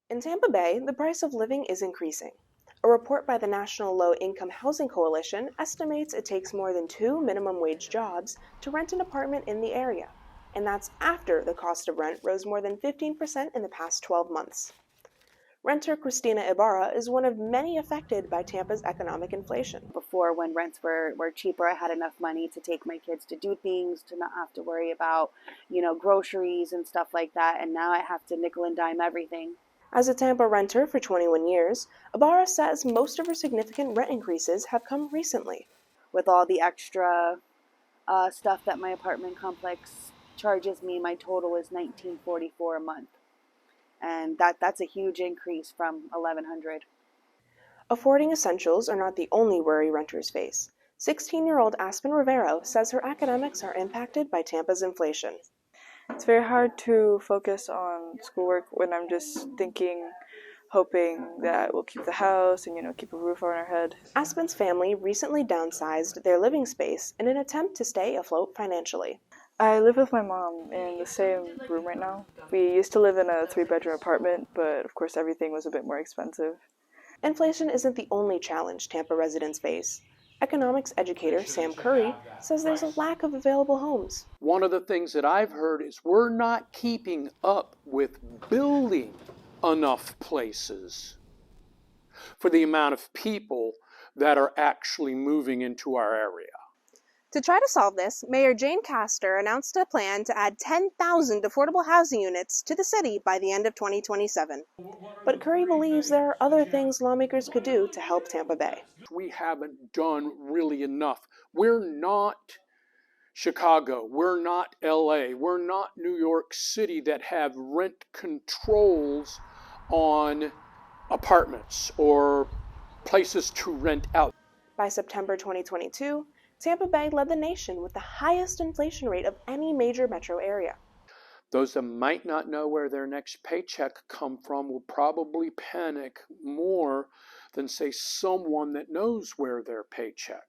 In Tampa Bay, the price of living is increasing. A report by the National Low Income Housing Coalition estimates it takes more than 2 minimum wage jobs to rent an apartment in the area, and that's after the cost of rent rose more than 15% in the past 12 months. Renter Christina Ibarra is one of many affected by Tampa's economic inflation. Before, when rents were cheaper, I had enough money to take my kids to do things, to not have to worry about, groceries and stuff like that, and now I have to nickel and dime everything. As a Tampa renter for 21 years, Ibarra says most of her significant rent increases have come recently. With all the extra stuff that my apartment complex charges me, my total is $19.44 a month. And that's a huge increase from $1,100. Affording essentials are not the only worry renters face. 16-year-old Aspen Rivero says her academics are impacted by Tampa's inflation. It's very hard to focus on schoolwork when I'm just hoping that we'll keep the house and, keep a roof over our head. Aspen's family recently downsized their living space in an attempt to stay afloat financially. I live with my mom in the same room right now. We used to live in a 3-bedroom apartment, but of course everything was a bit more expensive. Inflation isn't the only challenge Tampa residents face. Economics educator Sam Curry says there's a lack of available homes. One of the things that I've heard is we're not keeping up with building enough places for the amount of people that are actually moving into our area. To try to solve this, Mayor Jane Castor announced a plan to add 10,000 affordable housing units to the city by the end of 2027. But Curry believes there are other things lawmakers could do to help Tampa Bay. We haven't done really enough. We're not Chicago, we're not LA, we're not New York City that have rent controls on apartments or places to rent out. By September 2022, Tampa Bay led the nation with the highest inflation rate of any major metro area. Those that might not know where their next paycheck come from will probably panic more than, say, someone that knows where their paycheck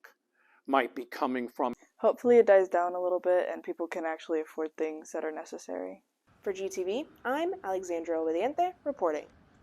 might be coming from. Hopefully it dies down a little bit and people can actually afford things that are necessary. For GTV, I'm Alexandra Obediente reporting.